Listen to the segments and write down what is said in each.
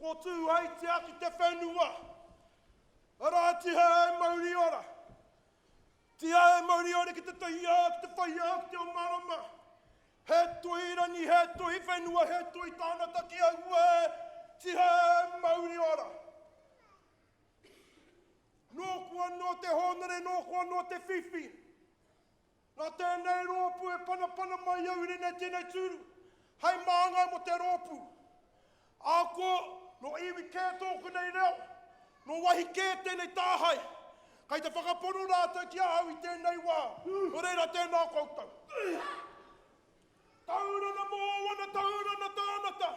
Ko tūhei te aki te whenua. Ara te hae mauri ora. Te hae mauri ora ki te taia, ki te whaia, ki te o marama. He tui rani, he tui whenua, he tui tāna taki aua. Tiha e mauri ora. Nō kua no te honere, nō kua no te whiwhi. Nā tēnei rōpu e pana mai au rina tēnei tūru. Hei māngai mo te rōpu. Ako, no iwi kē tōku nei reo. No wahi kē tēnei tāhai. Kai te whakapono rātou ki ahau i tēnei wā. O reira tēnā koutou. Taurana mō wana, taurana tānata.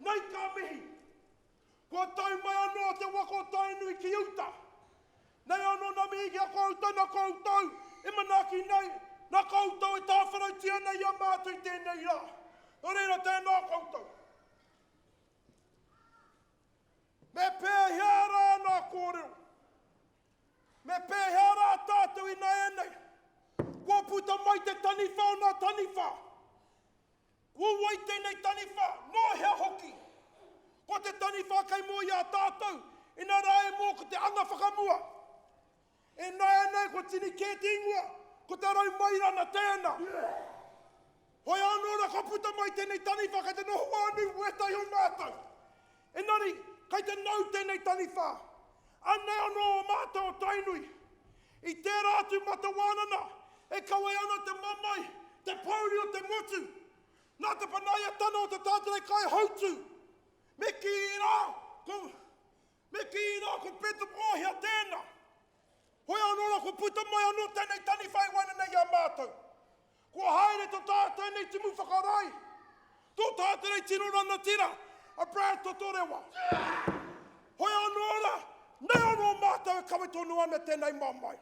Nei ka mihi. Kua tau mai anō te wako tainui ki uta. Nei anō na mihi ki a koutou, na koutou. E manaki nei, na koutou e tāwharau tia nei a mātou i tēnei rā. O reira tēnā koutou. Me pēhea rā nā kōrero. Me pēhea rā tātou i nā enei. Kua puta mai te taniwha o nā taniwha. Kua wai tēnei taniwha, no hea hoki. Ko te taniwha kai mua i a tātou, e nā rā e mō ko te anga whakamua. E nā enei ko tini kē tingua, ko te rau mai rana tēnā. Hoi anō ra ka puta mai tēnei taniwha, kai te noho anu uetai o mātou. E nari, kai te nau tēnei taniwha. Anei anō o mātou o tainui. I te rātu matawanana, e kawai ana te mamai, te pauri o te motu. Nā te panaia tana o te tātere kai hautu. Me ki rā, ko petu ohia tēnā. Hoi anō ra ko puta mai anō tēnei taniwhai wana nei a mātou. Kua haere tō tātou nei timu whakarai. Tō tātere tino rana tira, a Brad Totorewa. Hoi anō ra, nei anō mātou e kawe tonu ana tēnei mamai.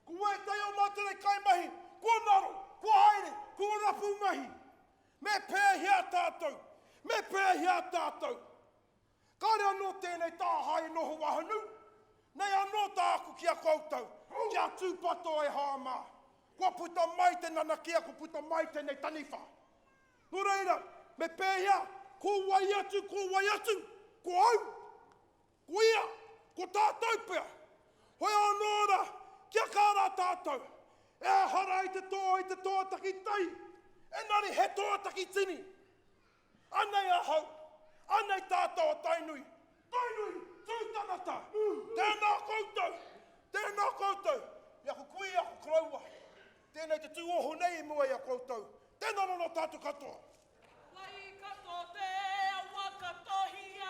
Kua e tei o mātere kai mahi, kua naro, kua haere, kua rapu mahi. Me pēhea tātou, me pēhea tātou. Kāre anō tēnei tāhai noho wahanu. Nei anō tāku ki a koutou, ki a tūpato e hāmā. Kua puta mai te nanakia, kua puta mai tēnei taniwha. Nō reira, me pēhea, ko wai atu, ko au, ko ia, ko tātou pēr. Hoi anō ra, kia kāra tātou. E hara i te tō taki tai. E nari he toa taki tini. Anei ahau, anei tātou o tainui. Tainui, tūtanata. Tēnā koutou. Ia ko kui, ia ko kraua. Tēnei te tūoho nei i mua ia koutou. Tēnā nono tātou katoa. Wai kato te awa katohia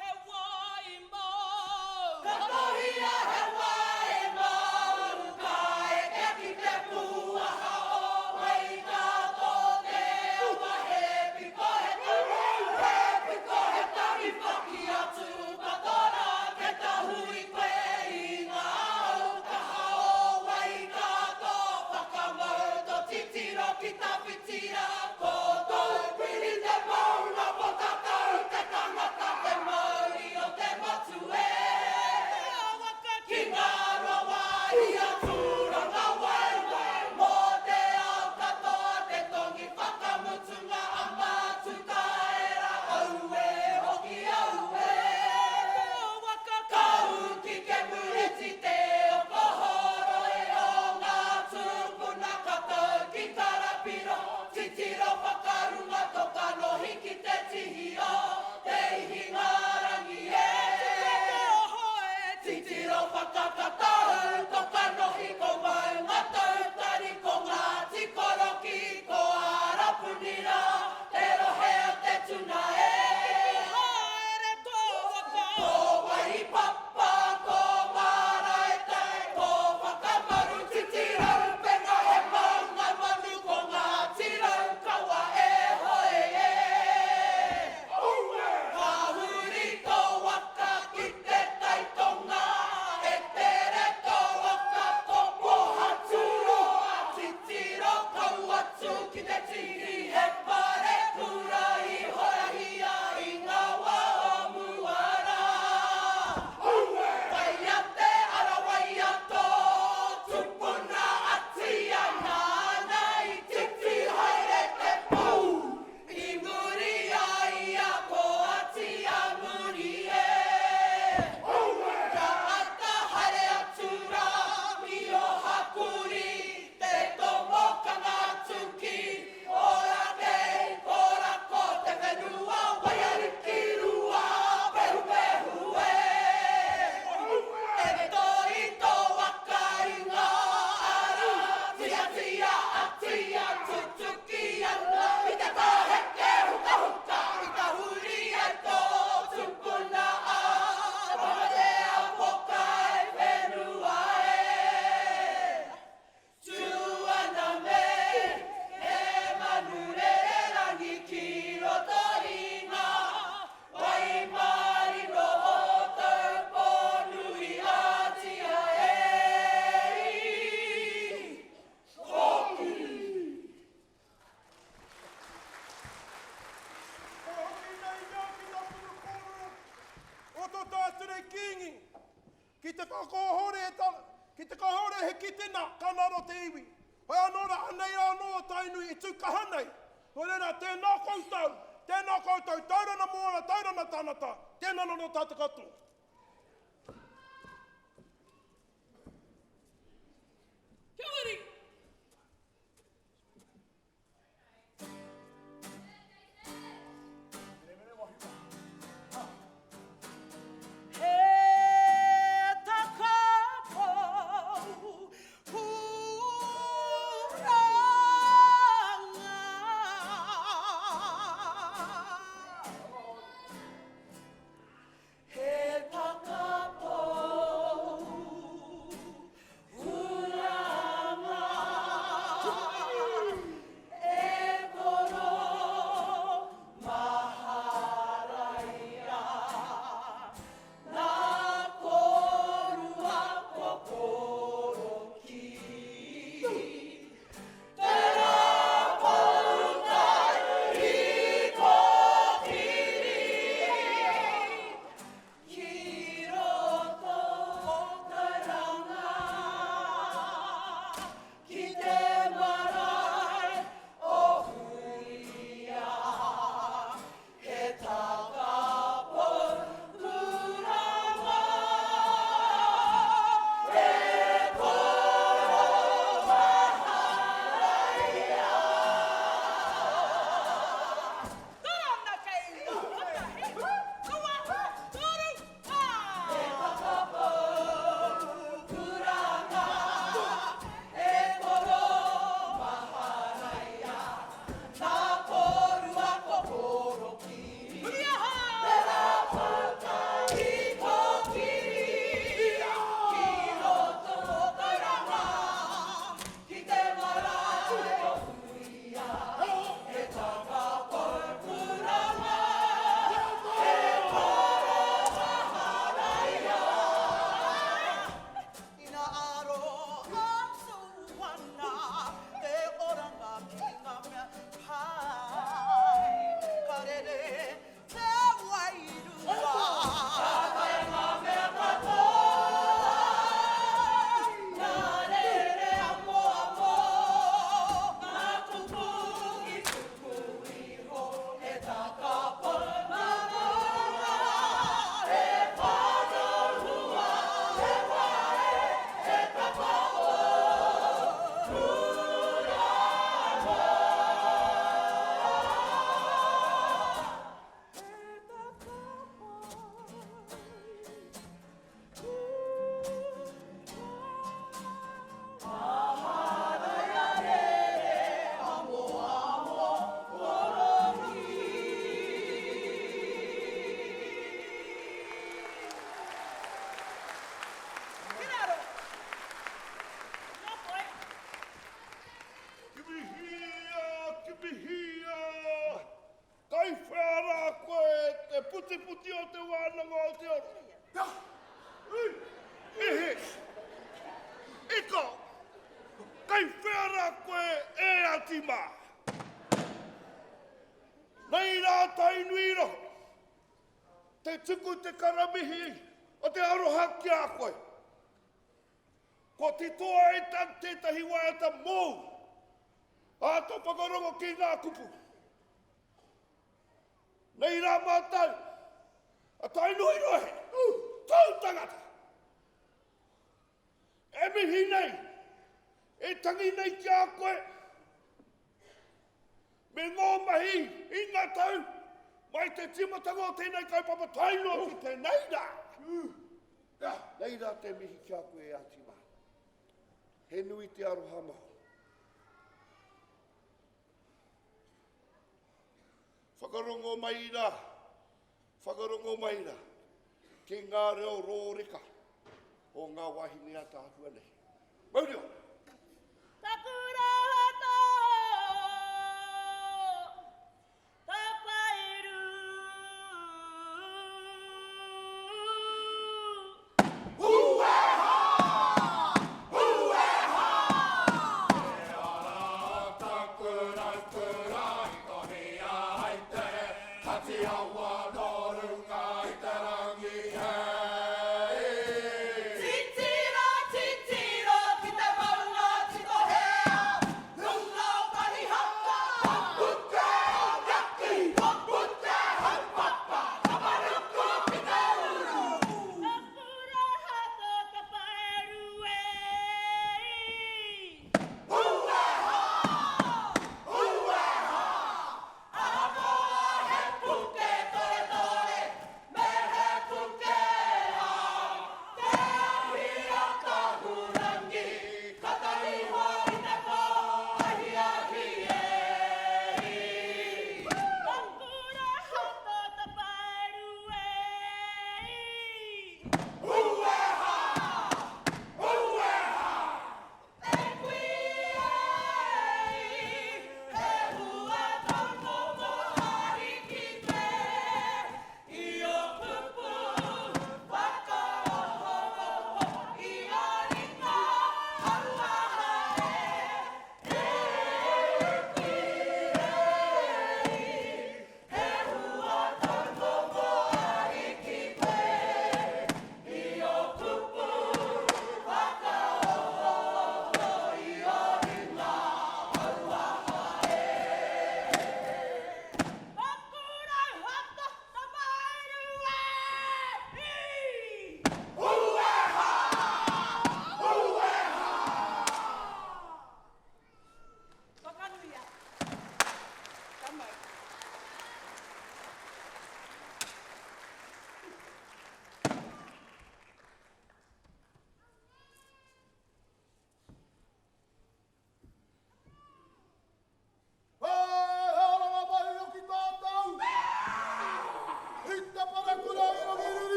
he wai mau. Katohia he wai mau. Ka e kia ki te puaha o wai kato te awa he piko he tari whaki atu patora ke tahui koe i ngā aukaha o wai kato whakamau to titiro ki tawhitira tō tātere kingi. Ki te kakohore he ki tēnā, kanaro te iwi. Hoi anōra anei anō tainui i tūkahanei. Hoi rena, tēnā koutou, taurana moana, taurana tānata, tēnā nono tāte katoa. Kia ori! puti o te wānanga o te oro. Pia! Ehe! Eko! Kai whēra koe e ati mā! Nei rā tainui roho! Te tuku te karamihi o te aroha ki a koe. Ko te toa e tan tētahi waiata mō. A tō whakarongo ki ngā kupu. Nei rā mātai, a tainui rohe, tau tangata. E mihi nei, e tangi nei ki a koe. Me ngō mahi, i ngā tau, mai te timatanga o tēnei kaupapa tainua ki te neira. Neira te mihi ki a koe e ati mā. He nui te aroha maho. Whakarongo maira, ki ngā reo rōreka o ngā wahine a tātua nei. Maurio! Takura hato, tapairu. Hueha! E ara takurai kurai kohi ai te, hati awa no runga i te rangi he.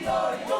Yo, yo.